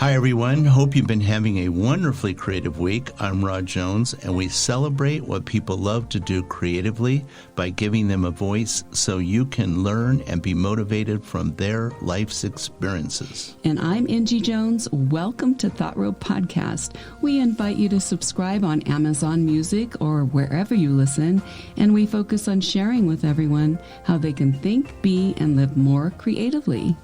Hi, everyone. Hope you've been having a wonderfully creative week. I'm Rod Jones, and we celebrate what people love to do creatively by giving them a voice so you can learn and be motivated from their life's experiences. And I'm Angie Jones. Welcome to Thought Road Podcast. We invite you to subscribe on Amazon Music or wherever you listen, and we focus on sharing with everyone how they can think, be, and live more creatively.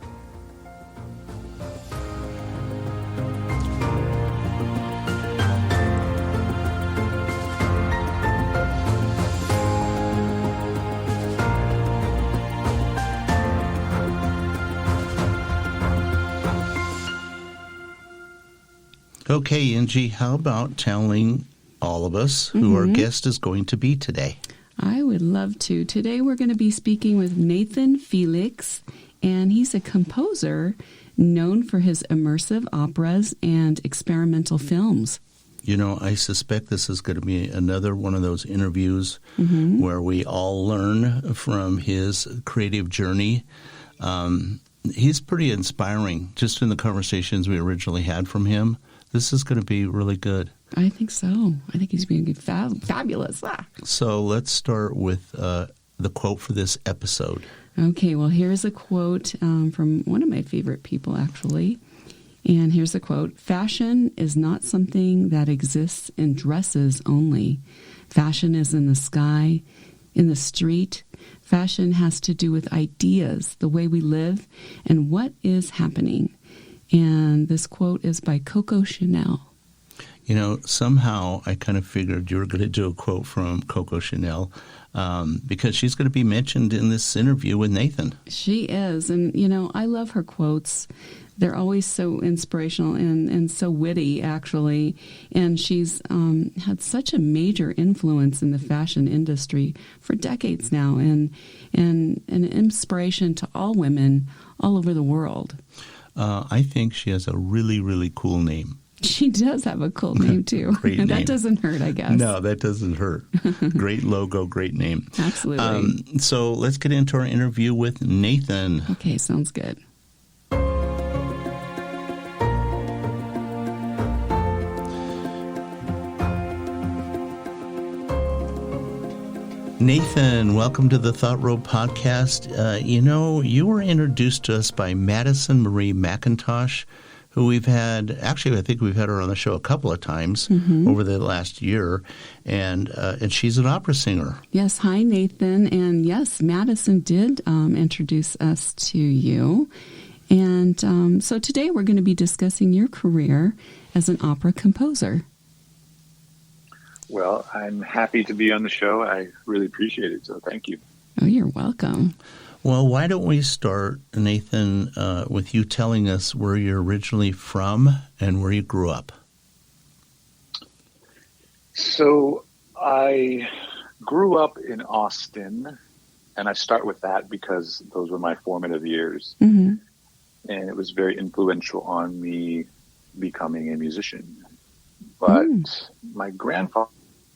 Okay, Angie, how about telling all of us who our guest is going to be today? I would love to. Today we're going to be speaking with Nathan Felix, and he's a composer known for his immersive operas and experimental films. You know, I suspect this is going to be another one of those interviews where we all learn from his creative journey. He's pretty inspiring, just in the conversations we originally had from him. This is going to be really good. I think so. I think he's being fabulous. So let's start with the quote for this episode. Okay, well, here's a quote from one of my favorite people, actually. And here's a quote. "Fashion is not something that exists in dresses only. Fashion is in the sky, in the street. Fashion has to do with ideas, the way we live, and what is happening." And this quote is by Coco Chanel. You know, somehow I kind of figured you were going to do a quote from Coco Chanel because she's going to be mentioned in this interview with Nathan. She is. And, you know, I love her quotes. They're always so inspirational and so witty, actually. And she's had such a major influence in the fashion industry for decades now and an inspiration to all women all over the world. I think she has a really, really cool name. She does have a cool name, too. Great name. That doesn't hurt, I guess. No, that doesn't hurt. Great logo, great name. Absolutely. So let's get into our interview with Nathan. Okay, sounds good. Nathan, welcome to the Thought Road Podcast. You were introduced to us by Madison Marie McIntosh, who we've had, actually I think we've had her on the show a couple of times over the last year, and she's an opera singer. Yes, hi Nathan, and yes, Madison did introduce us to you. And so today we're going to be discussing your career as an opera composer. Well, I'm happy to be on the show. I really appreciate it, so thank you. Oh, you're welcome. Well, why don't we start, Nathan, with you telling us where you're originally from and where you grew up? So I grew up in Austin, and I start with that because those were my formative years. And it was very influential on me becoming a musician. But my grandfather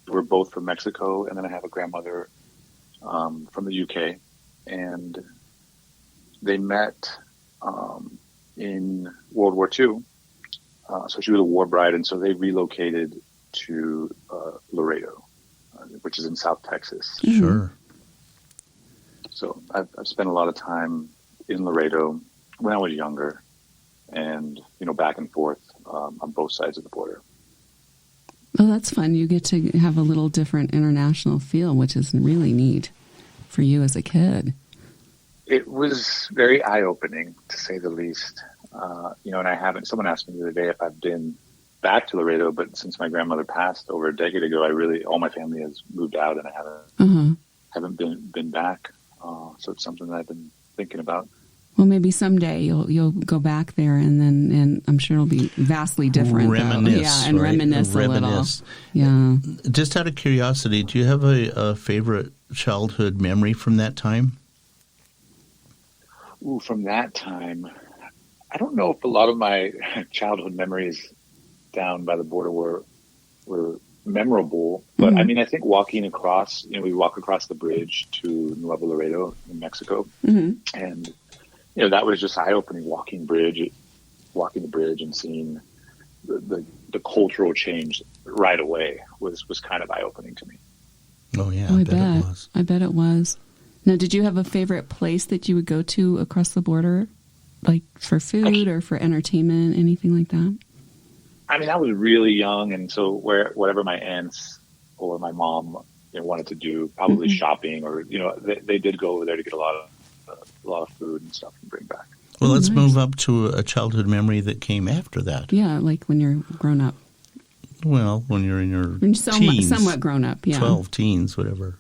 were both from Mexico, and then I have a grandmother from the UK, and they met in World War II. So she was a war bride, and so they relocated to Laredo, which is in South Texas. Sure. So I've spent a lot of time in Laredo when I was younger, and back and forth on both sides of the border. Oh, that's fun. You get to have a little different international feel, which is really neat for you as a kid. It was very eye-opening, to say the least. And I haven't, someone asked me the other day if I've been back to Laredo, but since my grandmother passed over a decade ago, all my family has moved out, and I haven't been back. So it's something that I've been thinking about. Well, maybe someday you'll go back there, and I'm sure it'll be vastly different. Reminisce, and right? Reminisce a little. Yeah. Just out of curiosity, do you have a favorite childhood memory from that time? Ooh, from that time, I don't know if a lot of my childhood memories down by the border were memorable, but I mean, I think walking across, we walk across the bridge to Nuevo Laredo in Mexico, and that was just eye-opening. Walking bridge, walking the bridge and seeing the cultural change right away was kind of eye-opening to me. Oh, yeah, I bet it was. I bet it was. Now, did you have a favorite place that you would go to across the border, like for food or for entertainment, anything like that? I mean, I was really young, and so whatever my aunts or my mom wanted to do, probably shopping, or they did go over there to get a lot of food and stuff and bring back. Well, let's move up to a childhood memory that came after that. Yeah, like when you're grown up. Well, when you're in your teens. Somewhat grown up, yeah. 12, teens, whatever.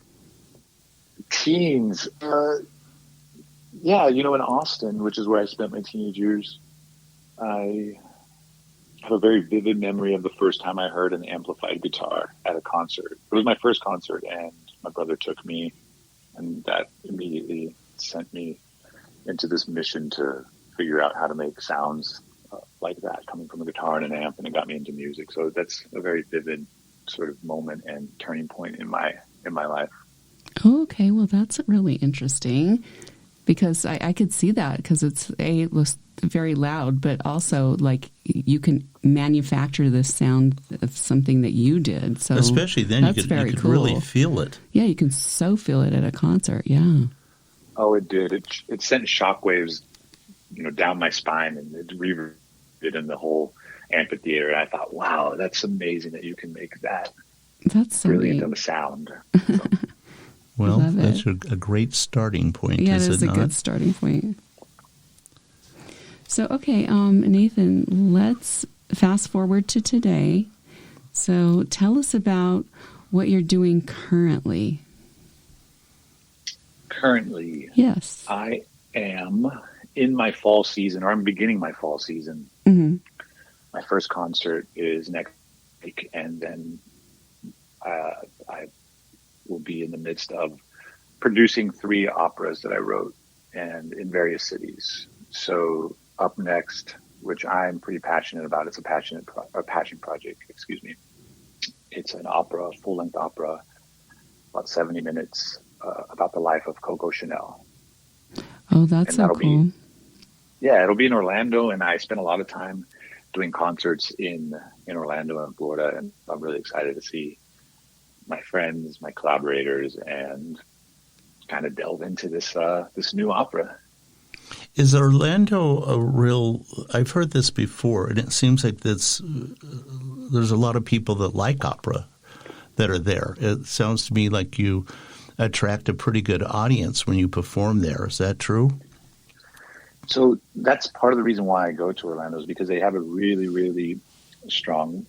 Teens. Yeah, in Austin, which is where I spent my teenage years, I have a very vivid memory of the first time I heard an amplified guitar at a concert. It was my first concert, and my brother took me, and that immediately sent me into this mission to figure out how to make sounds like that coming from a guitar and an amp, and it got me into music. So that's a very vivid sort of moment and turning point in my life. Oh, okay. Well, that's really interesting because I could see that because it was very loud, but also like you can manufacture this sound of something that you did. So especially then you could cool. really feel it. Yeah, you can so feel it at a concert. Yeah. Oh, it did. It sent shockwaves, down my spine, and it reverberated in the whole amphitheater. And I thought, wow, that's amazing that you can make that. That's so brilliant neat. of a sound. So. Well, that's a great starting point. Yeah, is it is it a not? good starting point. So, okay, Nathan, let's fast forward to today. So tell us about what you're doing currently. Currently, yes, I am in my fall season, or I'm beginning my fall season. Mm-hmm. My first concert is next week, and then I will be in the midst of producing 3 operas that I wrote, and in various cities. So up next, which I'm pretty passionate about, it's a passion project. Excuse me. It's an opera, full-length opera, about 70 minutes. About the life of Coco Chanel. Oh, that's so cool. It'll be in Orlando, and I spent a lot of time doing concerts in Orlando and Florida, and I'm really excited to see my friends, my collaborators, and kind of delve into this new opera. Is Orlando a real... I've heard this before, and it seems like there's a lot of people that like opera that are there. It sounds to me like you attract a pretty good audience when you perform there. Is that true? So that's part of the reason why I go to Orlando, is because they have a really, really strong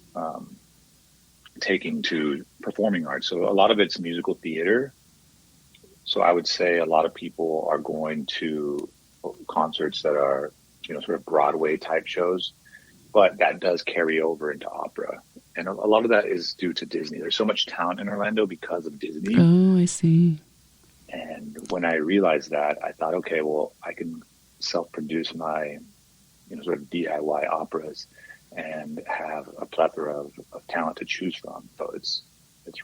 taking to performing arts. So a lot of it's musical theater. So I would say a lot of people are going to concerts that are, sort of Broadway type shows, but that does carry over into opera. And a lot of that is due to Disney. There's so much talent in Orlando because of Disney. Oh, I see. And when I realized that, I thought, okay, well, I can self-produce my, sort of DIY operas and have a plethora of talent to choose from. So it's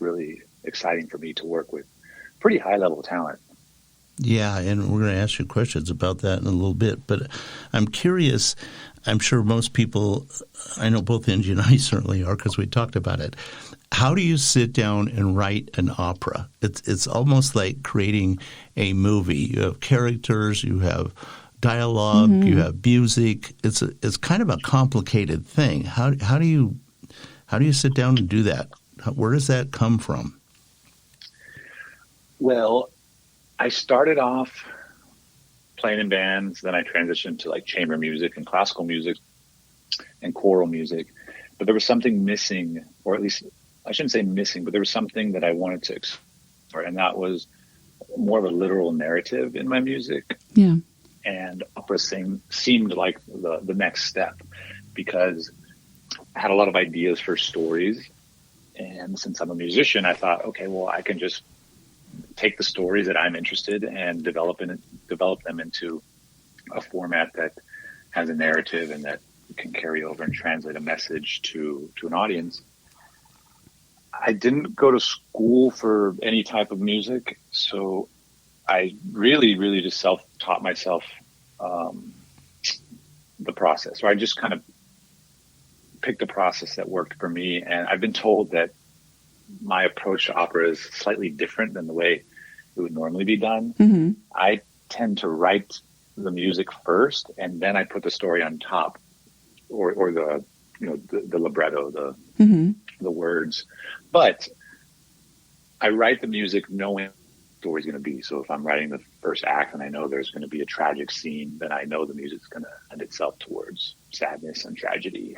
really exciting for me to work with pretty high-level talent. Yeah, and we're going to ask you questions about that in a little bit. But I'm curious. I'm sure most people, I know both Angie and I certainly are because we talked about it. How do you sit down and write an opera? It's almost like creating a movie. You have characters, you have dialogue, you have music. It's kind of a complicated thing. How do you sit down and do that? Where does that come from? Well, I started off playing in bands, then I transitioned to like chamber music and classical music and choral music. But there was something missing, or at least I shouldn't say missing, but there was something that I wanted to explore, and that was more of a literal narrative in my music. Yeah. And opera seemed like the next step, because I had a lot of ideas for stories. And since I'm a musician, I thought, okay, well, I can just take the stories that I'm interested in and develop them into a format that has a narrative and that can carry over and translate a message to an audience. I didn't go to school for any type of music, so I really, really just self-taught myself the process, or I just kind of picked a process that worked for me. And I've been told that my approach to opera is slightly different than the way it would normally be done. Mm-hmm. I tend to write the music first, and then I put the story on top, or the, the libretto, the words. But I write the music knowing what the story's going to be. So if I'm writing the first act and I know there's going to be a tragic scene, then I know the music's going to lend itself towards sadness and tragedy.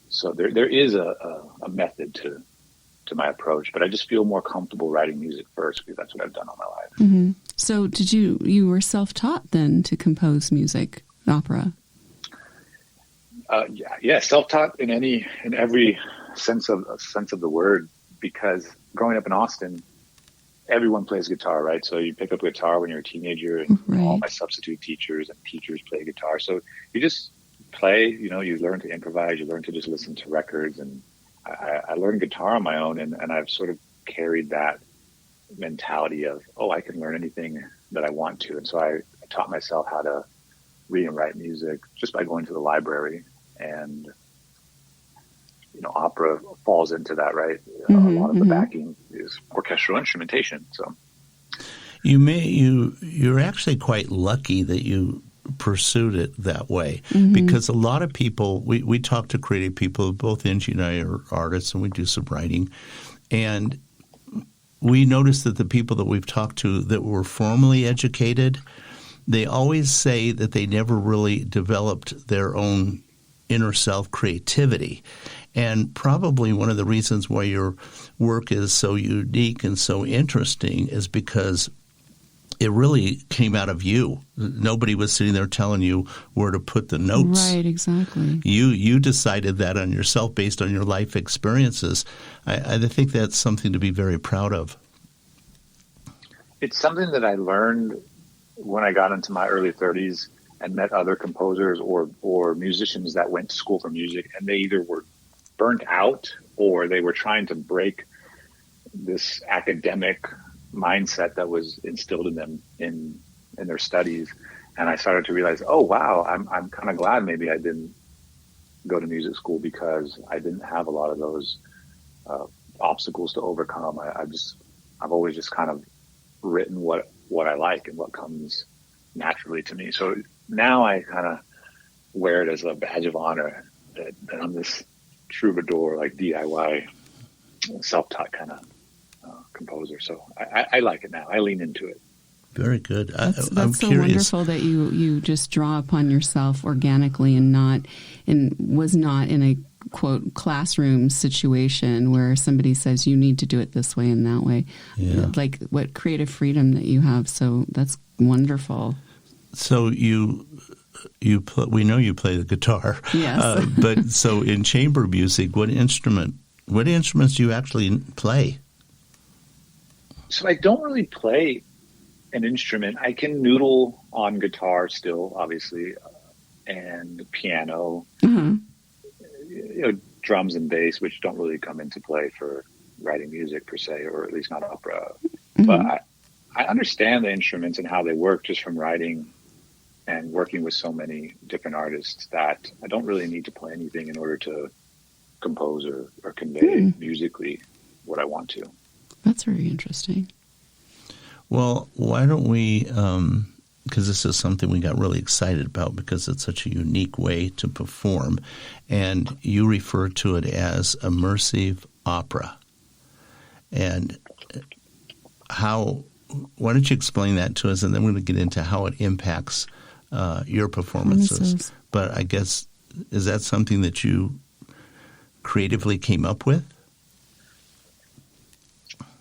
So there is a method to my approach, but I just feel more comfortable writing music first because that's what I've done all my life. Mm-hmm. So you were self-taught then to compose music, opera? Yeah, self-taught in every sense of the word, because growing up in Austin, everyone plays guitar, right? So you pick up a guitar when you're a teenager, and right. All my substitute teachers and teachers play guitar. So you just play, you learn to improvise, you learn to just listen to records. And I learned guitar on my own, and I've sort of carried that mentality of, I can learn anything that I want to. And so I taught myself how to read and write music just by going to the library. And opera falls into that, right? A lot of the backing is orchestral instrumentation. So you're actually quite lucky that you pursued it that way, because a lot of people, we talk to creative people, both Angie and I are artists, and we do some writing, and we notice that the people that we've talked to that were formally educated, they always say that they never really developed their own inner self creativity. And probably one of the reasons why your work is so unique and so interesting is because it really came out of you. Nobody was sitting there telling you where to put the notes. Right, exactly. You decided that on yourself based on your life experiences. I think that's something to be very proud of. It's something that I learned when I got into my early 30s and met other composers or musicians that went to school for music, and they either were burnt out or they were trying to break this academic mindset that was instilled in them in their studies. And I started to realize, wow, I'm kind of glad maybe I didn't go to music school, because I didn't have a lot of those obstacles to overcome. I've always just kind of written what I like and what comes naturally to me. So now I kind of wear it as a badge of honor that I'm this troubadour, like DIY, self-taught kind of composer. So I like it now. I lean into it. Very good. That's I'm so curious. wonderful that you just draw upon yourself organically and was not in a quote classroom situation where somebody says you need to do it this way and that way. Yeah. Like what creative freedom that you have. So that's wonderful. So we know you play the guitar. Yes. But so in chamber music, what instruments do you actually play? So I don't really play an instrument. I can noodle on guitar still, obviously, and piano, drums and bass, which don't really come into play for writing music per se, or at least not opera. But I understand the instruments and how they work just from writing and working with so many different artists that I don't really need to play anything in order to compose or convey musically what I want to. That's very interesting. Well, why don't we, because this is something we got really excited about because it's such a unique way to perform, and you refer to it as immersive opera. And why don't you explain that to us, and then we're going to get into how it impacts your performances. But I guess, is that something that you creatively came up with?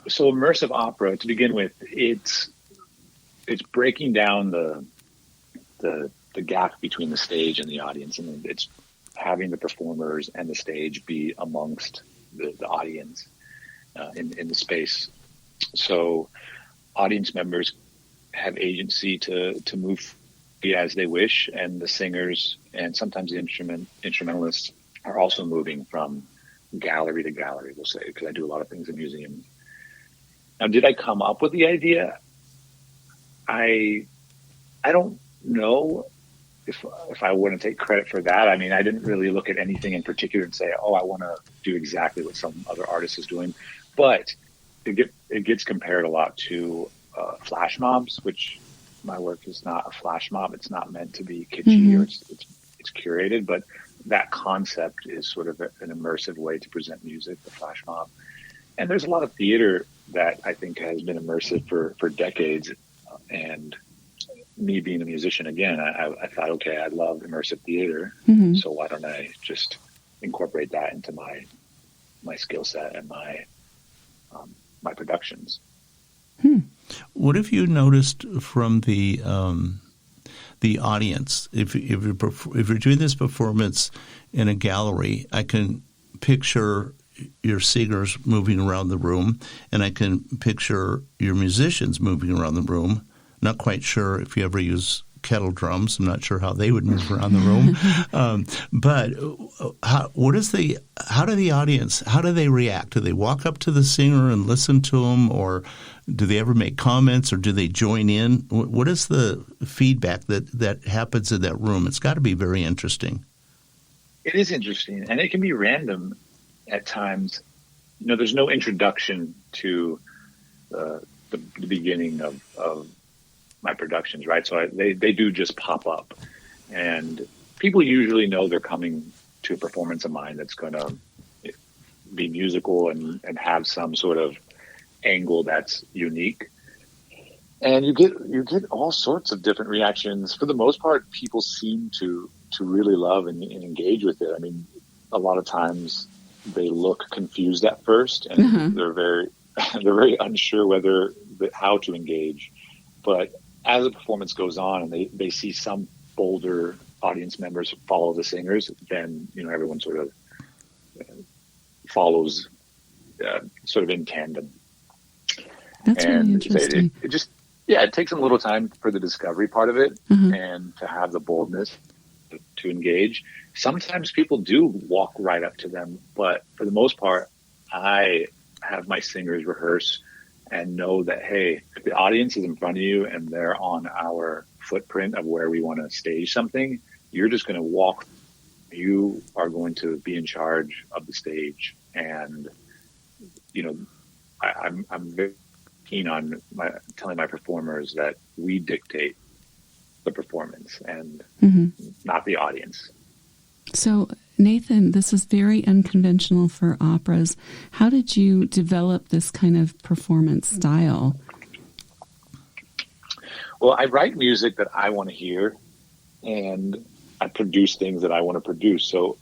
So immersive opera, to begin with, it's breaking down the gap between the stage and the audience, and it's having the performers and the stage be amongst the audience in the space. So audience members have agency to move as they wish, and the singers and sometimes the instrumentalists are also moving from gallery to gallery, we'll say, because I do a lot of things in museums. Now, did I come up with the idea? I don't know. if I wouldn't take credit for that, I mean, I didn't really look at anything in particular and say, oh, I want to do exactly what some other artist is doing. But it gets compared a lot to flash mobs, which my work is not a flash mob. It's not meant to be kitschy or it's curated, but that concept is sort of an immersive way to present music, the flash mob. And there's a lot of theater that I think has been immersive for decades. And me being a musician, again, I thought, okay, I love immersive theater. So why don't I just incorporate that into my skill set and my productions? What have you noticed from the audience? If you're doing this performance in a gallery, I can picture your singers moving around the room, and I can picture your musicians moving around the room. Not quite sure if you ever use kettle drums. I'm not sure how they would move around the room. But how do the audience, how do they react? Do they walk up to the singer and listen to them, or do they ever make comments, or do they join in? What is the feedback that happens in that room? It's got to be very interesting. It is interesting, and it can be random at times. You know, there's no introduction to the beginning of my productions, right? So they do just pop up, and people usually know they're coming to a performance of mine that's going to be musical and have some sort of angle that's unique. And you get all sorts of different reactions. For the most part, people seem to really love and engage with it. I mean, a lot of times they look confused at first, and they're very unsure how to engage. But as the performance goes on and they see some bolder audience members follow the singers, then, you know, everyone sort of follows sort of in tandem. That's really interesting. It takes them a little time for the discovery part of it and to have the boldness to engage. Sometimes people do walk right up to them, but for the most part, I have my singers rehearse and know that, hey, if the audience is in front of you and they're on our footprint of where we want to stage something, you're just going to walk. You are going to be in charge of the stage. And, you know, I'm very keen on telling my performers that we dictate the performance and not the audience. So, Nathan, this is very unconventional for operas. How did you develop this kind of performance style? Well, I write music that I want to hear, and I produce things that I want to produce. So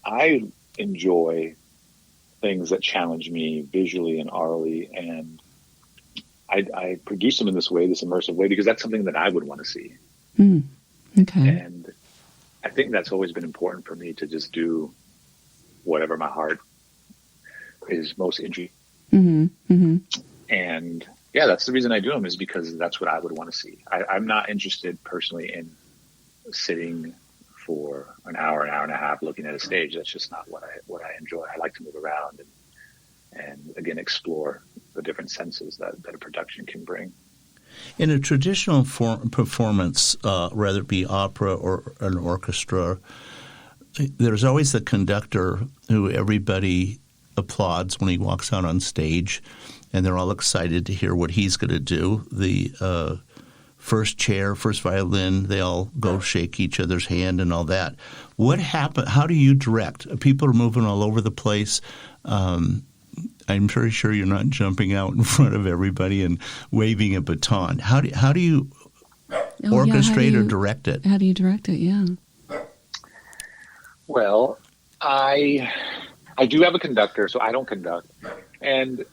I enjoy things that challenge me visually and aurally, and I produce them in this way, this immersive way, because that's something that I would want to see. Okay. And I think that's always been important for me, to just do whatever my heart is most interested in. And yeah, that's the reason I do them, is because that's what I would want to see. I'm not interested personally in sitting for an hour and a half looking at a stage. That's just not what I enjoy. I like to move around and again, explore the different senses that a production can bring. In a traditional performance, whether it be opera or an orchestra, there's always the conductor who everybody applauds when he walks out on stage, and they're all excited to hear what he's going to do. The first chair, first violin, they all go shake each other's hand and all that. What happened? How do you direct? People are moving all over the place. I'm pretty sure you're not jumping out in front of everybody and waving a baton. How do you orchestrate or direct it? How do you direct it? Yeah. Well, I do have a conductor, so I don't conduct. And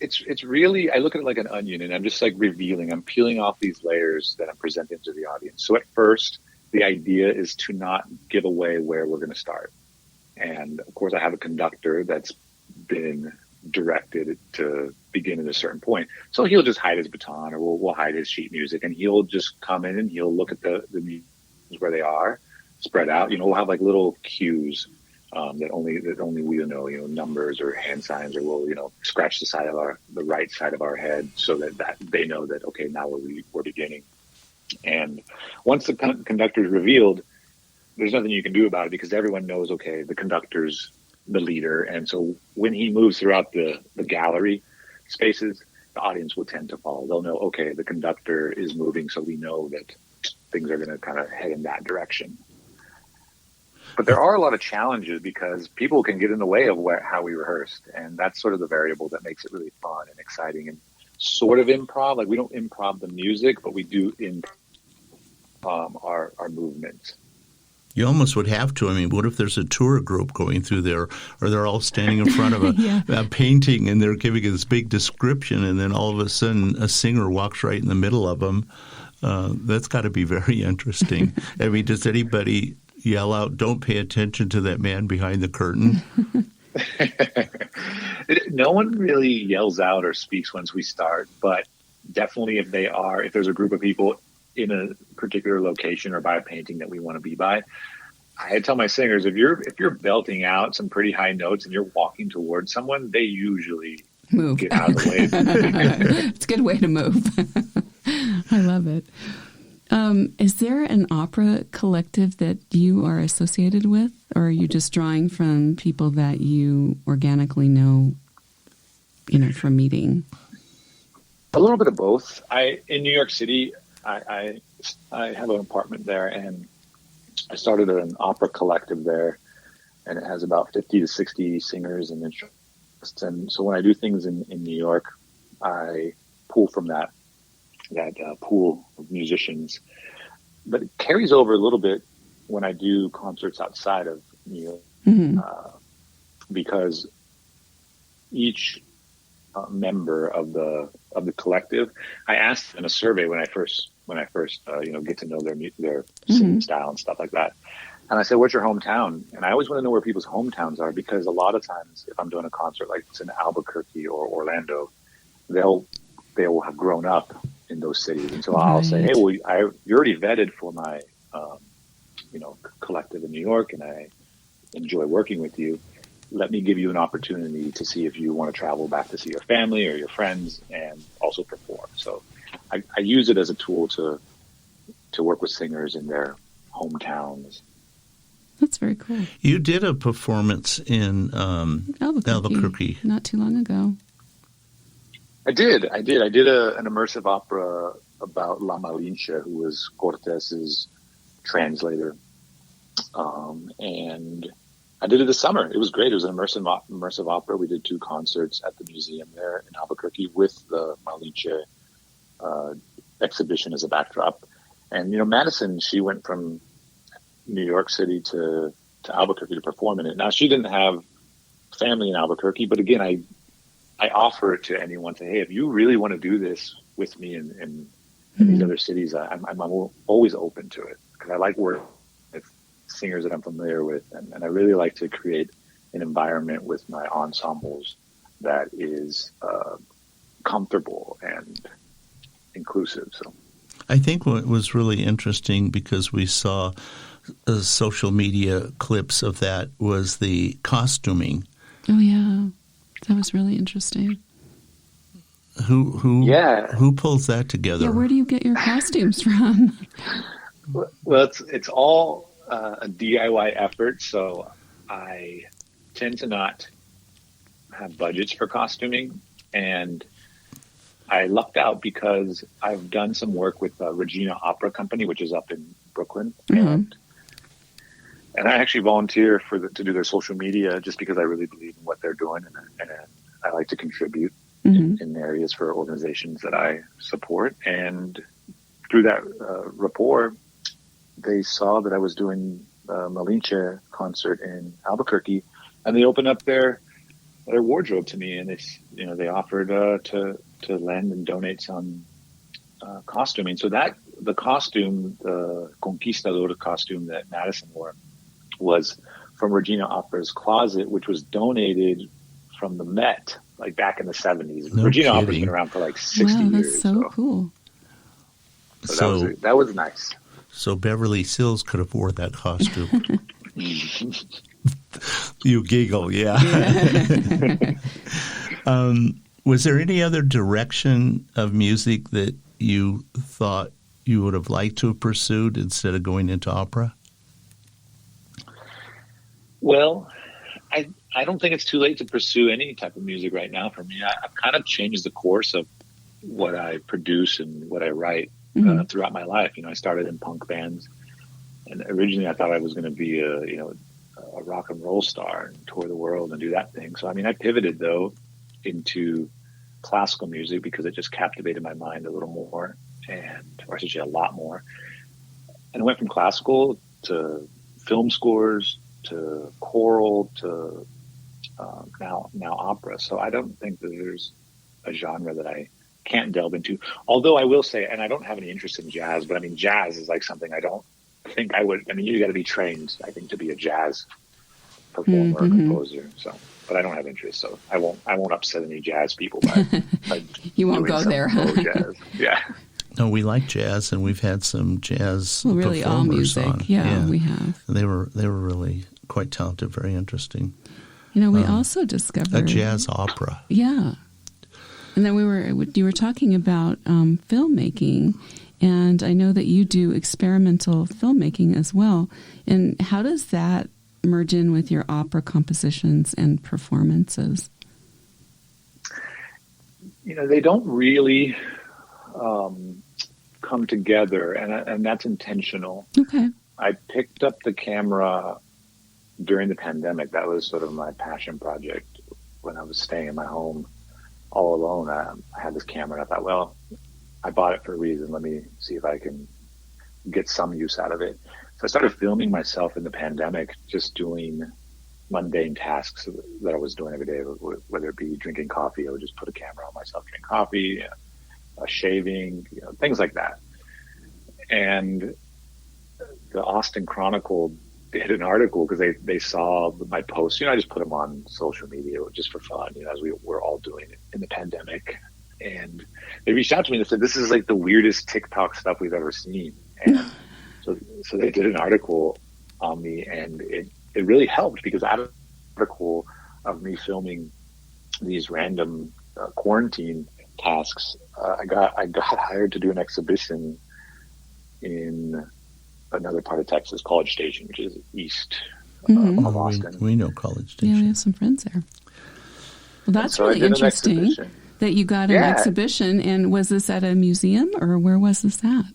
it's really, I look at it like an onion, and I'm just like revealing, I'm peeling off these layers that I'm presenting to the audience. So at first, the idea is to not give away where we're going to start. And of course, I have a conductor that's been directed to begin at a certain point. So he'll just hide his baton, or we'll hide his sheet music, and he'll just come in and he'll look at the music where they are spread out. You know, we'll have like little cues that only we know, you know, numbers or hand signs, or we'll, you know, scratch the right side of our head so that they know that, okay, now we're beginning. And once the conductor is revealed, there's nothing you can do about it because everyone knows, okay, the conductor's the leader. And so when he moves throughout the gallery spaces, the audience will tend to follow. They'll know, okay, the conductor is moving, so we know that things are going to kind of head in that direction. But there are a lot of challenges because people can get in the way of how we rehearsed. And that's sort of the variable that makes it really fun and exciting and sort of improv. Like we don't improv the music, but we do improv our movements. You almost would have to. I mean, what if there's a tour group going through there, or they're all standing in front of a painting and they're giving this big description, and then all of a sudden a singer walks right in the middle of them? That's got to be very interesting. I mean, does anybody yell out, "Don't pay attention to that man behind the curtain"? No one really yells out or speaks once we start, but definitely if there's a group of people in a particular location or by a painting that we want to be by, I tell my singers, if you're belting out some pretty high notes and you're walking towards someone, they usually move. Get out of the way. It's a good way to move. I love it. Is there an opera collective that you are associated with, or are you just drawing from people that you organically know, from meeting? A little bit of both. In New York City, I have an apartment there, and I started an opera collective there, and it has about 50 to 60 singers and instruments. And so when I do things in New York, I pull from that pool of musicians. But it carries over a little bit when I do concerts outside of New York, because each member of the collective, I asked in a survey when I first get to know their singing style and stuff like that. And I said, "What's your hometown?" And I always want to know where people's hometowns are, because a lot of times if I'm doing a concert like it's in Albuquerque or Orlando, they will have grown up in those cities. And so I'll say, "Hey, well, you're already vetted for my collective in New York, and I enjoy working with you. Let me give you an opportunity to see if you want to travel back to see your family or your friends and also perform." So I use it as a tool to work with singers in their hometowns. That's very cool. You did a performance in Albuquerque not too long ago. I did an immersive opera about La Malinche, who was Cortez's translator. And I did it this summer. It was great. It was an immersive opera. We did 2 concerts at the museum there in Albuquerque with the Malinche exhibition as a backdrop. And, Madison, she went from New York City to Albuquerque to perform in it. Now, she didn't have family in Albuquerque, but again, I offer it to anyone. Say, hey, if you really want to do this with me in these other cities, I'm always open to it, because I like working with singers that I'm familiar with, and I really like to create an environment with my ensembles that is comfortable and inclusive. So I think what was really interesting, because we saw social media clips of that, was the costuming. Oh yeah, that was really interesting. Who pulls that together? Yeah, where do you get your costumes from? Well, it's all a DIY effort, so I tend to not have budgets for costuming, and I lucked out because I've done some work with Regina Opera Company, which is up in Brooklyn, and I actually volunteer to do their social media, just because I really believe in what they're doing, and I like to contribute in areas for organizations that I support. And through that rapport, they saw that I was doing a Malinche concert in Albuquerque, and they opened up their wardrobe to me, and they offered to lend and donate some costuming. So the costume, the Conquistador costume that Madison wore, was from Regina Opera's closet, which was donated from the Met, like back in the 70s. No Regina kidding. Opera's been around for like 60 years. Wow, that's so cool. So that was nice. So Beverly Sills could have wore that costume. You giggle, yeah. Was there any other direction of music that you thought you would have liked to have pursued instead of going into opera? Well, I don't think it's too late to pursue any type of music right now for me. I've kind of changed the course of what I produce and what I write throughout my life. I started in punk bands, and originally I thought I was going to be a rock and roll star and tour the world and do that thing. So, I pivoted though into classical music because it just captivated my mind a little more, or I should say a lot more. And I went from classical to film scores to choral to now opera. So I don't think that there's a genre that I can't delve into. Although I will say, and I don't have any interest in jazz, but jazz is like something I don't think I would. You got to be trained, I think, to be a jazz performer or composer. So, but I don't have interest, so I won't upset any jazz people by you won't go there. Jazz. Yeah. No, we like jazz, and we've had some jazz really all performers music. on. Yeah, we have. They were really quite talented, very interesting. We also discovered a jazz opera. Yeah, and then you were talking about filmmaking, and I know that you do experimental filmmaking as well. And how does that merge in with your opera compositions and performances? They don't really come together, and that's intentional. Okay. I picked up the camera during the pandemic. That was sort of my passion project when I was staying in my home all alone. I had this camera, and I thought, well, I bought it for a reason. Let me see if I can get some use out of it. So I started filming myself in the pandemic, just doing mundane tasks that I was doing every day, whether it be drinking coffee. I would just put a camera on myself, drinking coffee, shaving, things like that. And the Austin Chronicle did an article because they saw my posts. I just put them on social media just for fun, as we were all doing it in the pandemic. And they reached out to me and said, this is like the weirdest TikTok stuff we've ever seen. And so they did an article on me, and it really helped because out of the article of me filming these random quarantine tasks, I got hired to do an exhibition in another part of Texas, College Station, which is east of Austin. We know College Station. Yeah, we have some friends there. Well, that's really interesting that you got an exhibition. And was this at a museum, or where was this at?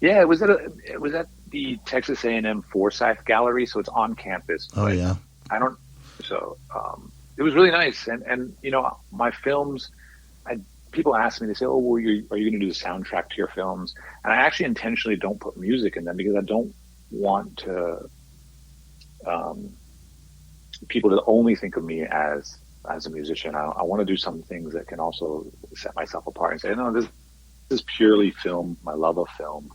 Yeah, it was at the Texas A&M Forsyth Gallery, so it's on campus. Oh yeah. It was really nice, and my films. People ask me, they say, "Oh, well, are you going to do the soundtrack to your films?" And I actually intentionally don't put music in them because I don't want to people to only think of me as a musician. I want to do some things that can also set myself apart and say, "No, this is purely film. My love of film."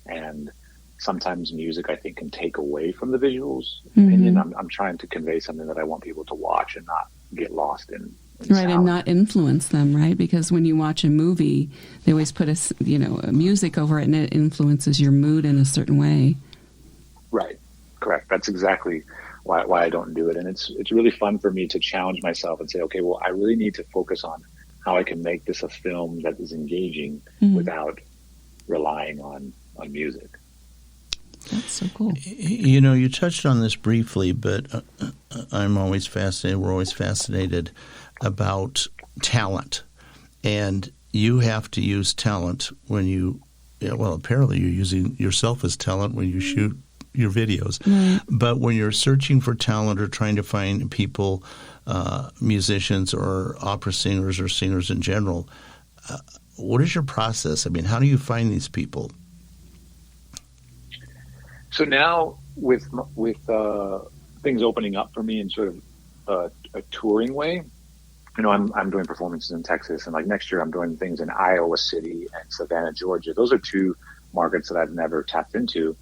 And sometimes music, I think, can take away from the visuals opinion. I'm trying to convey something that I want people to watch and not get lost in. Right, and not influence them, right? Because when you watch a movie, they always put a music over it, and it influences your mood in a certain way. Right, correct. That's exactly why I don't do it, and it's really fun for me to challenge myself and say, okay, well, I really need to focus on how I can make this a film that is engaging without relying on music. That's so cool. You touched on this briefly, but I'm always fascinated. We're always fascinated about talent, and you have to use talent when apparently you're using yourself as talent when you shoot your videos. Right. But when you're searching for talent or trying to find people, musicians or opera singers or singers in general, what is your process? How do you find these people? So now with things opening up for me in sort of a touring way, I'm doing performances in Texas, and like next year I'm doing things in Iowa City and Savannah, Georgia. Those are two markets that I've never tapped into.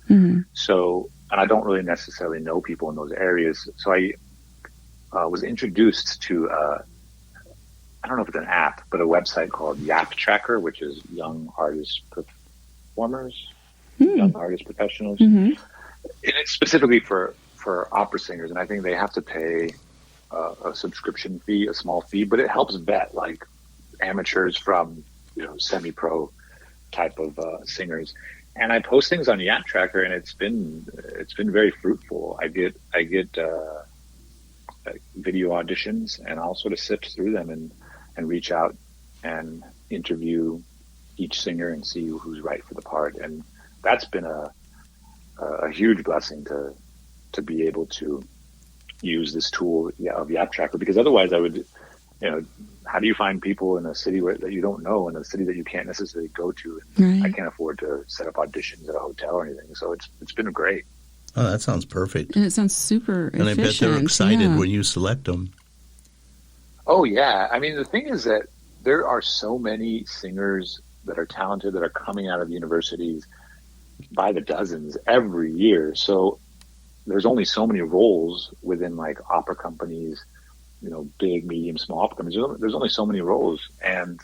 So, and I don't really necessarily know people in those areas. So I was introduced to, I don't know if it's an app, but a website called Yap Tracker, which is young artist performers, young artist professionals. And it's specifically for opera singers. And I think they have to pay a subscription fee, a small fee, but it helps vet like amateurs from, semi-pro type of singers. And I post things on Yap Tracker, and it's been very fruitful. I get video auditions, and I'll sort of sift through them and reach out and interview each singer and see who's right for the part. And that's been a huge blessing to be able to use this tool of Yap Tracker, because otherwise I would, how do you find people in a city that you don't know, in a city that you can't necessarily go to? And I can't afford to set up auditions at a hotel or anything. So it's been great. Oh, that sounds perfect. And it sounds super efficient. And I bet they're excited when you select them. Oh, yeah. I mean, the thing is that there are so many singers that are talented that are coming out of universities by the dozens every year. So there's only so many roles within like opera companies, big, medium, small opera companies. There's only so many roles, and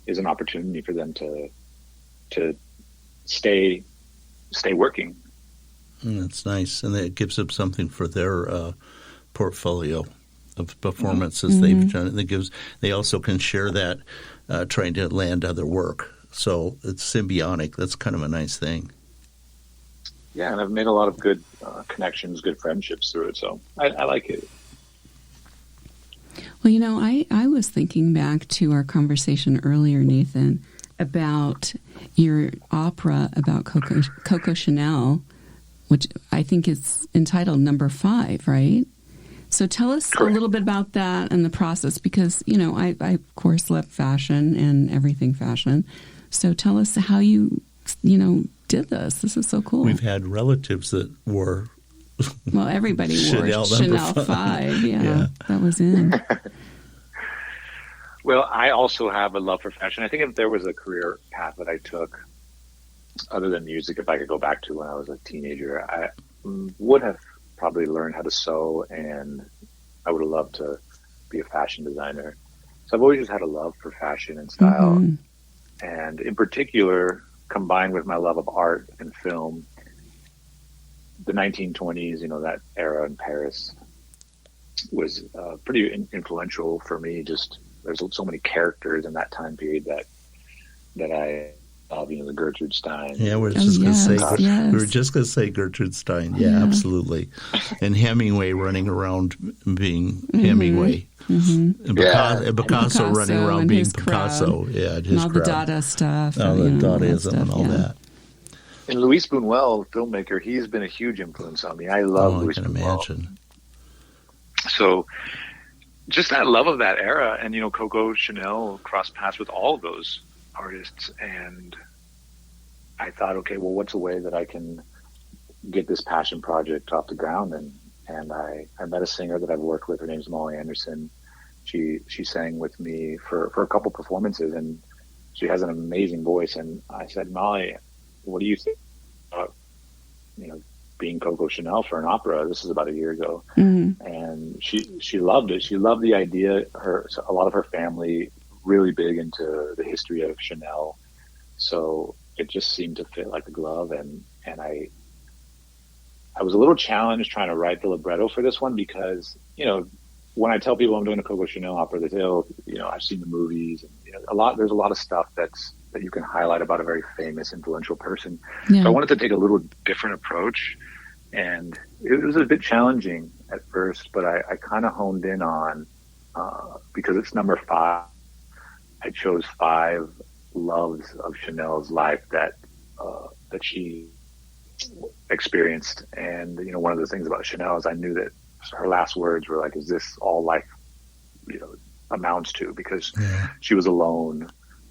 is an opportunity for them to stay working. That's nice, and it gives them something for their portfolio of performances they've done. They also can share that, trying to land other work. So it's symbiotic. That's kind of a nice thing. Yeah, and I've made a lot of good connections, good friendships through it. So I like it. Well, I was thinking back to our conversation earlier, Nathan, about your opera about Coco Chanel, which I think is entitled Number 5, right? So tell us a little bit about that and the process, because, I of course love fashion and everything fashion. So tell us how you did this. This is so cool. We've had relatives that wore well, everybody wore Chanel 5. Yeah, that was in. Well, I also have a love for fashion. I think if there was a career path that I took other than music, if I could go back to when I was a teenager, I would have probably learned how to sew, and I would have loved to be a fashion designer. So I've always just had a love for fashion and style. And in particular, combined with my love of art and film, the 1920s, that era in Paris was pretty influential for me. Just there's so many characters in that time period that I love, the Gertrude Stein. Yeah, we were just going to say Gertrude Stein. Yeah, absolutely. And Hemingway running around being Hemingway. And Picasso running around being Picasso. Yeah, and all the Dada stuff. All the Dadaism and all that. And Luis Buñuel, filmmaker, he's been a huge influence on me. I love Luis Buñuel. I can imagine. So just that love of that era, and Coco Chanel crossed paths with all of those artists, and I thought, okay, well, what's a way that I can get this passion project off the ground? And I met a singer that I've worked with. Her name's Molly Anderson. She sang with me for a couple performances, and she has an amazing voice. And I said, Molly, what do you think about being Coco Chanel for an opera? This is about a year ago. And she loved it. She loved the idea. A lot of her family really big into the history of Chanel, so it just seemed to fit like a glove. And I was a little challenged trying to write the libretto for this one, because when I tell people I'm doing a Coco Chanel opera, they say, "Oh, I've seen the movies." And, there's a lot of stuff that you can highlight about a very famous, influential person. Yeah. So I wanted to take a little different approach, and it was a bit challenging at first, but I kind of honed in on because it's number 5. I chose 5 loves of Chanel's life that she experienced. And, one of the things about Chanel is I knew that her last words were like, is this all life, amounts to? Because she was alone,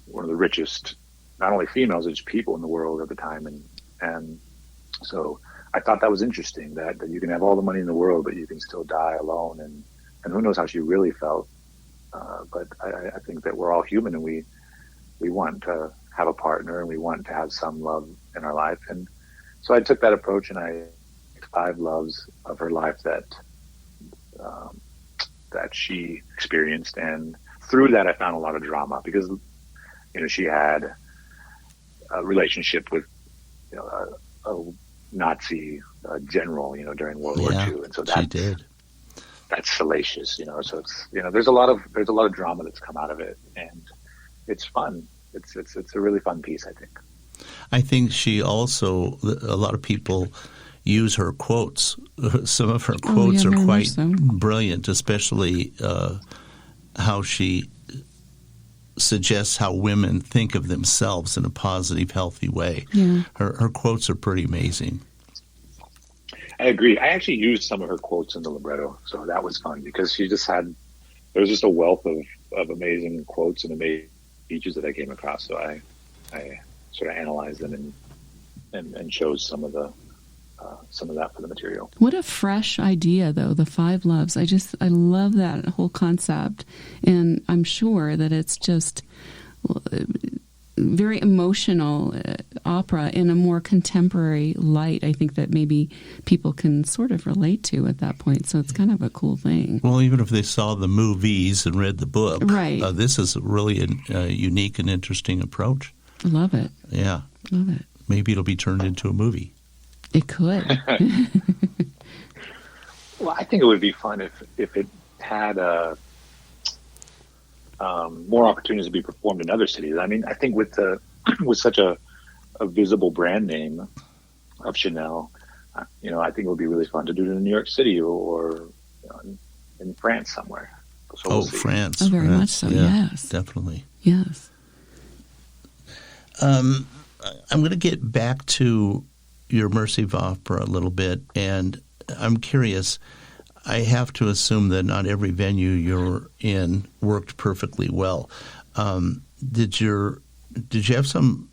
one of the richest, not only females, but just people in the world at the time. And so I thought that was interesting, that you can have all the money in the world, but you can still die alone. And who knows how she really felt. But I think that we're all human, and we want to have a partner, and we want to have some love in our life. And so I took that approach, and I 5 loves of her life that she experienced. And through that, I found a lot of drama, because, she had a relationship with, a Nazi general, during World War II. And so she did. That's salacious, so it's, there's a lot of drama that's come out of it, and it's fun. it's a really fun piece, I think. I think she also, a lot of people use her quotes. Some of her quotes are quite brilliant, especially how she suggests how women think of themselves in a positive, healthy way. Yeah. Her quotes are pretty amazing. I agree. I actually used some of her quotes in the libretto, so that was fun because there was just a wealth of amazing quotes and amazing speeches that I came across. So I sort of analyzed them and chose some of that for the material. What a fresh idea, though, the Five Loves. I love that whole concept, and I'm sure that it's just very emotional opera in a more contemporary light. I think that maybe people can sort of relate to at that point, so it's kind of a cool thing. Well, even if they saw the movies and read the book, right. This is really a unique and interesting approach. I love it. Yeah. Love it. Maybe it'll be turned into a movie. It could. Well, I think it would be fun if it had more opportunities to be performed in other cities. I mean, I think with such a visible brand name of Chanel, I think it would be really fun to do it in New York City or in France somewhere. So we'll see. France. Oh, very much so, yeah, yes. Definitely. Yes. I'm going to get back to your immersive opera a little bit, and I'm curious. I have to assume that not every venue you're in worked perfectly well. Did you have some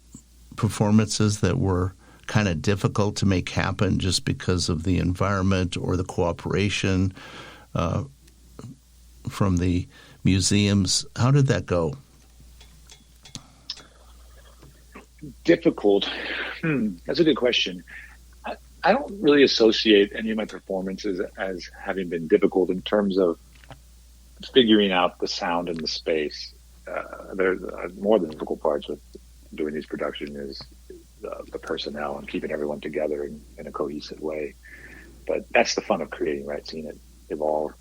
performances that were kind of difficult to make happen just because of the environment or the cooperation from the museums? How did that go? Difficult. That's a good question. I don't really associate any of my performances as having been difficult in terms of figuring out the sound and the space. There's more of the difficult parts with doing these productions is the personnel and keeping everyone together in a cohesive way. But that's the fun of creating, right? Seeing it evolve.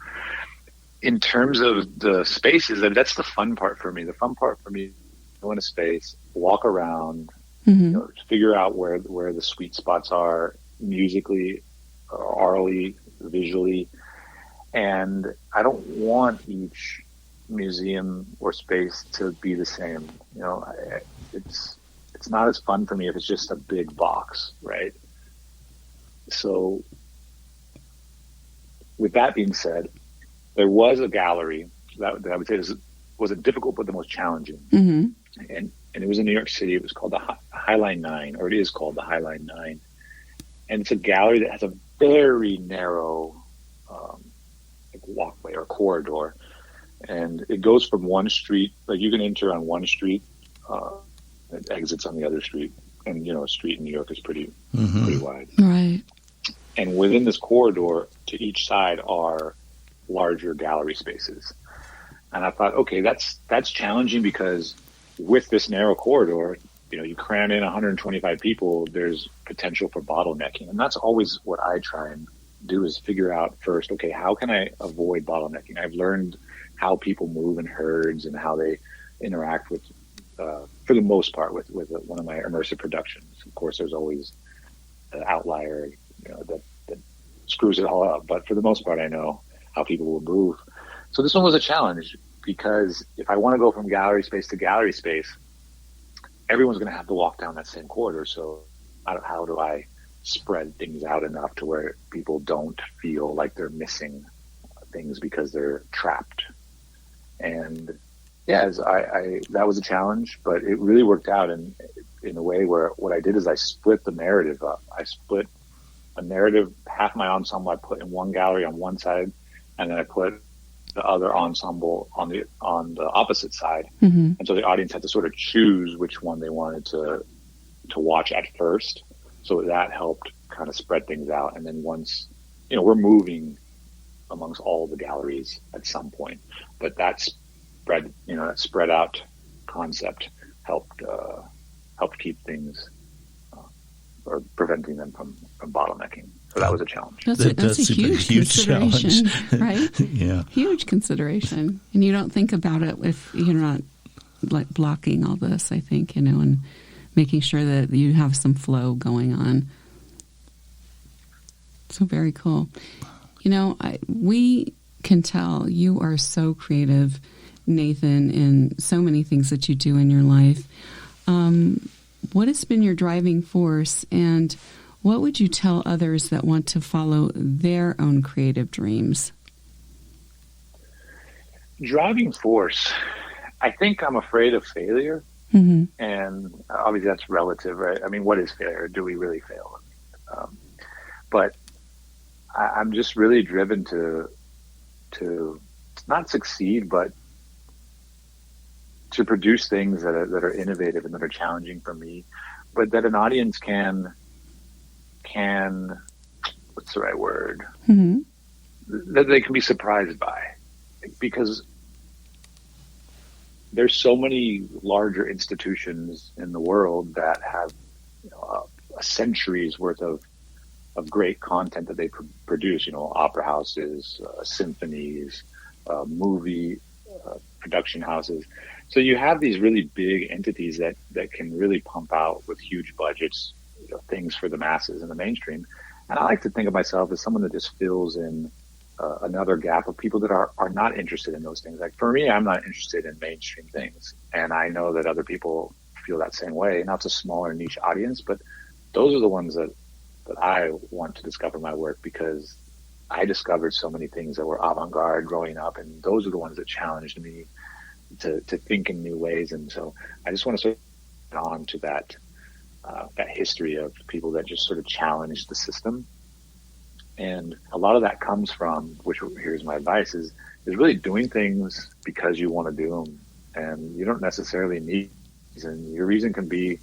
In terms of the spaces, that's the fun part for me. The fun part for me is go in a space, walk around, figure out where the sweet spots are musically, orally, visually. And I don't want each museum or space to be the same. It's not as fun for me if it's just a big box, right? So with that being said, there was a gallery that I would say wasn't difficult, but the most challenging. Mm-hmm. And it was in New York City. It was called the Highline 9, or it is called the Highline 9. And it's a gallery that has a very narrow walkway or corridor. And it goes from one street, like you can enter on one street, it exits on the other street. And, a street in New York is pretty wide. Right. And within this corridor, to each side are larger gallery spaces. And I thought, okay, that's challenging because with this narrow corridor, you cram in 125 people, there's potential for bottlenecking. And that's always what I try and do is figure out first, okay, how can I avoid bottlenecking? I've learned how people move in herds and how they interact with, for the most part, with one of my immersive productions. Of course, there's always an outlier, that screws it all up. But for the most part, I know how people will move. So this one was a challenge because if I want to go from gallery space to gallery space, everyone's going to have to walk down that same corridor. So how do I spread things out enough to where people don't feel like they're missing things because they're trapped? And that was a challenge, but it really worked out in a way where what I did is I split the narrative up. I split a narrative, half my ensemble I put in one gallery on one side, and then I put the other ensemble on the opposite side. Mm-hmm. And so the audience had to sort of choose which one they wanted to watch at first. So that helped kind of spread things out. And then once, we're moving amongst all the galleries at some point, but that spread out concept helped keep things or preventing them from bottlenecking. So that was a challenge. That's a huge consideration, challenge. Right? Yeah. Huge consideration. And you don't think about it if you're not like blocking all this, I think, and making sure that you have some flow going on. So very cool. We can tell you are so creative, Nathan, in so many things that you do in your life. What has been your driving force, and what would you tell others that want to follow their own creative dreams? Driving force. I think I'm afraid of failure. And obviously that's relative, right? I mean, what is failure? Do we really fail? But I'm just really driven to not succeed, but to produce things that are innovative and that are challenging for me, but that an audience can what's the right word? That they can be surprised by, because there's so many larger institutions in the world that have a century's worth of great content that they produce, opera houses, symphonies, movie production houses. So you have these really big entities that can really pump out with huge budgets, things for the masses and the mainstream. And I like to think of myself as someone that just fills in another gap of people that are not interested in those things. Like for me, I'm not interested in mainstream things. And I know that other people feel that same way. Now it's a smaller niche audience, but those are the ones that I want to discover my work, because I discovered so many things that were avant-garde growing up, and those are the ones that challenged me to think in new ways. And so I just want to sort of get on to that history of people that just sort of challenged the system. And a lot of that comes from, which here's my advice, is really doing things because you want to do them, and you don't necessarily need reason. Your reason can be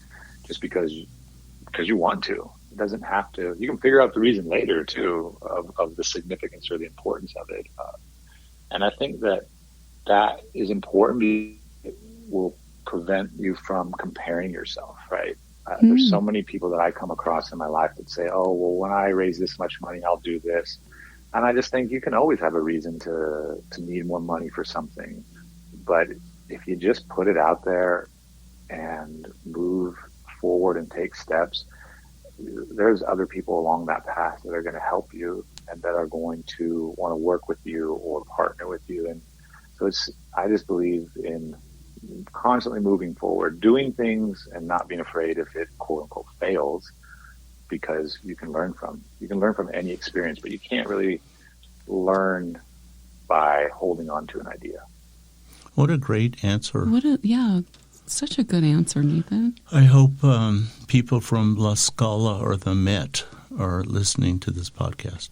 just because you want to. It doesn't have to. You can figure out the reason later too of the significance or the importance of it. And I think that is important because it will prevent you from comparing yourself, right? There's so many people that I come across in my life that say, oh, well, when I raise this much money, I'll do this. And I just think you can always have a reason to need more money for something. But if you just put it out there and move forward and take steps, there's other people along that path that are going to help you and that are going to want to work with you or partner with you. And so I just believe in constantly moving forward, doing things and not being afraid if it quote unquote fails, because you can learn from any experience, but you can't really learn by holding on to an idea. What a great answer. Such a good answer, Nathan. I hope people from La Scala or the Met are listening to this podcast.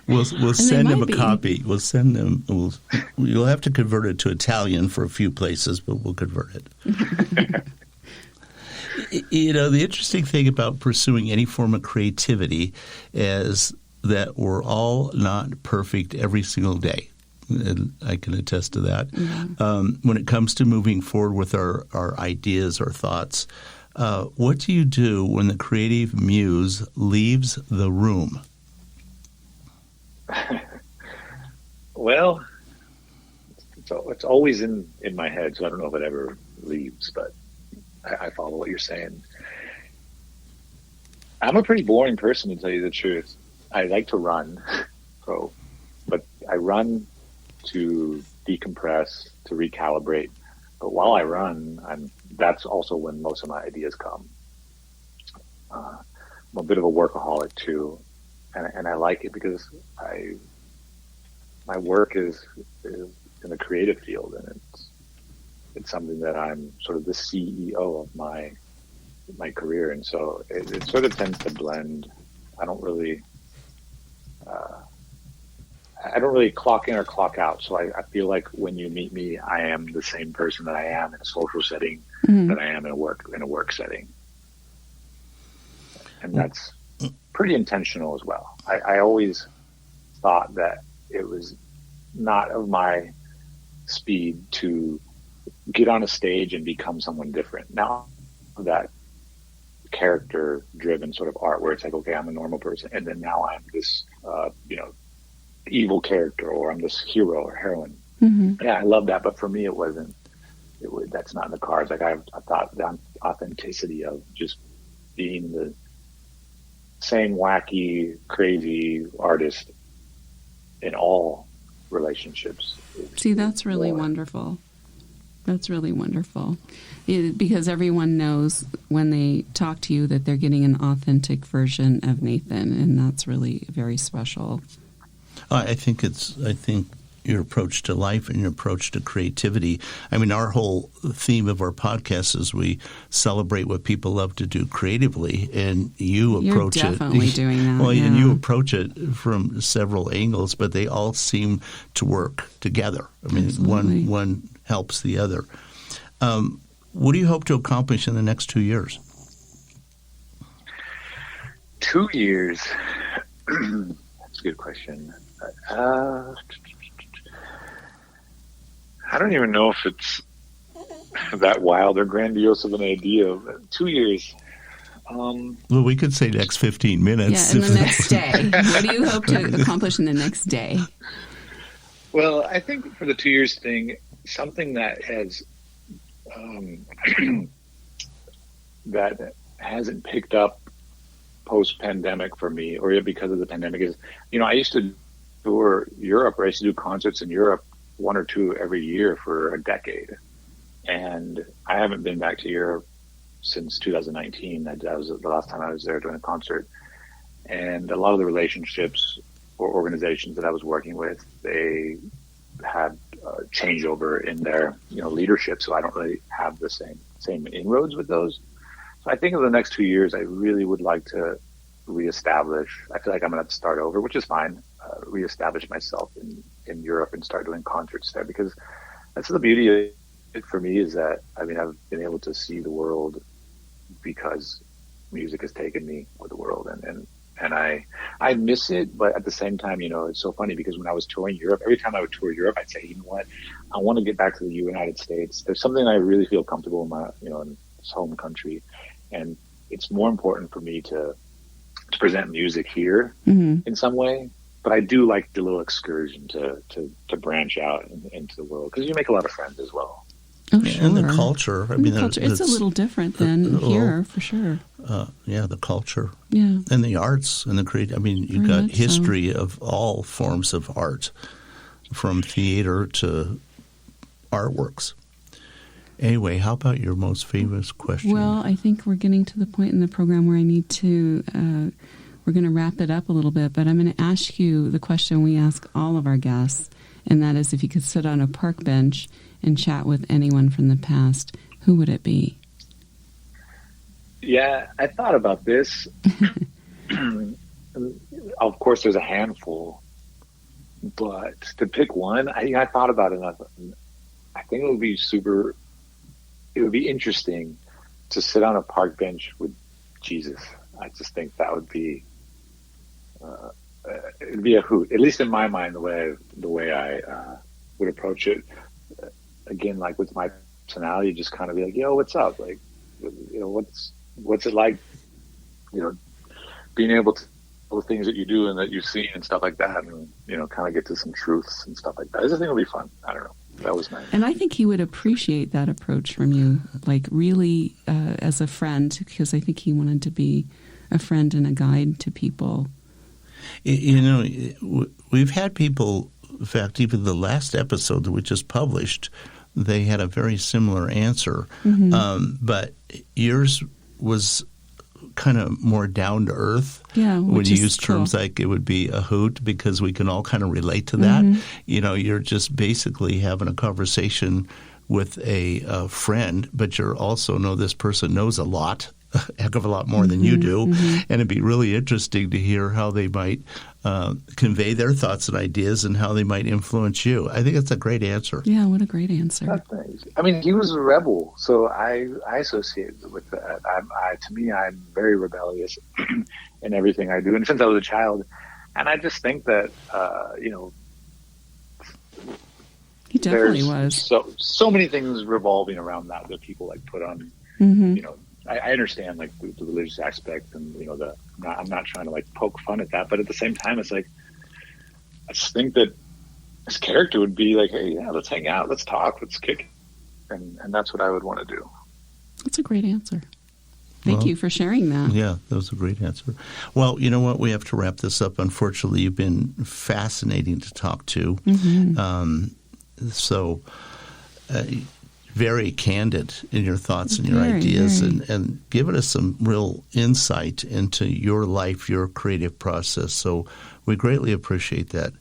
We'll send them a copy. We'll send them. You'll have to convert it to Italian for a few places, but we'll convert it. The interesting thing about pursuing any form of creativity is that we're all not perfect every single day. And I can attest to that. Mm-hmm. When it comes to moving forward with our ideas, our thoughts, what do you do when the creative muse leaves the room? Well, it's always in my head, so I don't know if it ever leaves, but I follow what you're saying. I'm a pretty boring person, to tell you the truth. I like to run, but I run to decompress, to recalibrate. But while I run, that's also when most of my ideas come. I'm a bit of a workaholic too, and I like it because my work is in the creative field, and it's something that I'm sort of the CEO of my career, and so it sort of tends to blend. I don't really clock in or clock out. So I feel like when you meet me, I am the same person that I am in a social setting that I am in a work setting. And that's pretty intentional as well. I always thought that it was not of my speed to get on a stage and become someone different. Now that character driven sort of art where it's like, okay, I'm a normal person. And then now I'm this, evil character, or I'm this hero or heroine. Yeah, I love that. But for me, it wasn't. That's not in the cards. Like I thought the authenticity of just being the same wacky, crazy artist in all relationships. See, that's really wonderful. That's really wonderful. Because everyone knows when they talk to you that they're getting an authentic version of Nathan, and that's really very special. I think your approach to life and your approach to creativity. I mean, our whole theme of our podcast is we celebrate what people love to do creatively, and you're definitely doing that. Well, and you approach it from several angles, but they all seem to work together. I mean, one helps the other. What do you hope to accomplish in the next 2 years? 2 years. That's a good question. I don't even know if it's that wild or grandiose of an idea. 2 years. Well, we could say next 15 minutes. Yeah, in the next day. What do you hope to accomplish in the next day? Well, I think for the 2 years thing, something that has that hasn't picked up post-pandemic for me, or because of the pandemic, is, I used to tour Europe, or I used to do concerts in Europe, 1 or 2 every year for a decade. And I haven't been back to Europe since 2019. That was the last time I was there doing a concert. And a lot of the relationships or organizations that I was working with, they had changeover in their leadership, so I don't really have the same inroads with those. So I think in the next 2 years, I really would like to reestablish. I feel like I'm going to have to start over, which is fine. Reestablish myself in Europe and start doing concerts there, because that's the beauty of it for me, is that I've been able to see the world because music has taken me with the world, and I miss it, but at the same time, it's so funny because when I was touring Europe, every time I would tour Europe, I'd say, you know what, I want to get back to the United States. There's something I really feel comfortable in my, in this home country, and it's more important for me to present music here in some way. But I do like the little excursion to branch out into the world, because you make a lot of friends as well. Oh, sure. And the culture. I mean, it's a little different than here, for sure. The culture. Yeah. And the arts and the creative. I mean, you've got history of all forms of art, from theater to artworks. Anyway, how about your most famous question? Well, I think we're getting to the point in the program where I need to, we're going to wrap it up a little bit, but I'm going to ask you the question we ask all of our guests, and that is, if you could sit on a park bench and chat with anyone from the past, who would it be? Yeah, I thought about this. Of course, there's a handful, but to pick one, I thought about it, and I think it would be interesting to sit on a park bench with Jesus. I just think that would be, it'd be a hoot, at least in my mind, the way I would approach it. Again, like with my personality, just kind of be like, yo, what's up? Like, what's it like, being able to all the things that you do and that you've seen and stuff like that, and kind of get to some truths and stuff like that. I just think it'll be fun. I don't know. That was nice. And I think he would appreciate that approach from you, like really as a friend, because I think he wanted to be a friend and a guide to people. We've had people, in fact, even the last episode that we just published, they had a very similar answer. But yours was kind of more down to earth. Yeah, when you use terms like it would be a hoot, because we can all kind of relate to that. You're just basically having a conversation with a friend, but you're also know this person knows a lot, a heck of a lot more than you do, and it'd be really interesting to hear how they might convey their thoughts and ideas and how they might influence you. I think that's a great answer. Yeah, what a great answer. I mean, he was a rebel, so I associate with that. To me, I'm very rebellious in everything I do, and since I was a child, and I just think that he definitely was. So many things revolving around that people like put on. I understand like the religious aspect, and I'm not trying to like poke fun at that, but at the same time, it's like I just think that his character would be like, hey, yeah, let's hang out, let's talk, let's kick. And that's what I would want to do. That's a great answer. Thank you for sharing that. Yeah, that was a great answer. Well, you know what? We have to wrap this up. Unfortunately, you've been fascinating to talk to. Very candid in your thoughts and your ideas, and giving us some real insight into your life, your creative process. So we greatly appreciate that,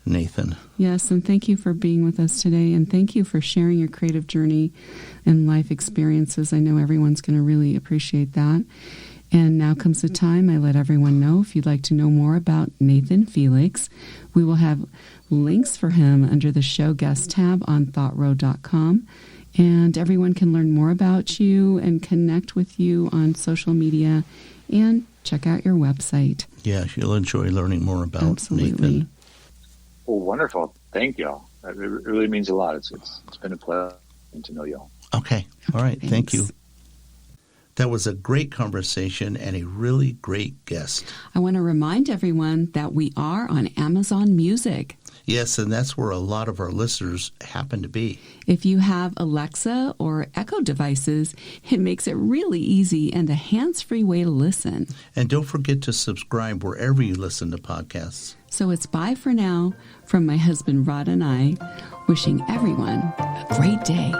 Nathan. Yes, and thank you for being with us today, and thank you for sharing your creative journey and life experiences. I know everyone's going to really appreciate that. And now comes the time I let everyone know, if you'd like to know more about Nathan Felix, we will have links for him under the show guest tab on thoughtrow.com. And everyone can learn more about you and connect with you on social media and check out your website. Yeah, you'll enjoy learning more about Nathan. Well, wonderful. Thank y'all. It really means a lot. It's been a pleasure to know y'all. Okay. All right. Thanks. Thank you. That was a great conversation and a really great guest. I want to remind everyone that we are on Amazon Music. Yes, and that's where a lot of our listeners happen to be. If you have Alexa or Echo devices, it makes it really easy and a hands-free way to listen. And don't forget to subscribe wherever you listen to podcasts. So it's bye for now from my husband Rod and I, wishing everyone a great day.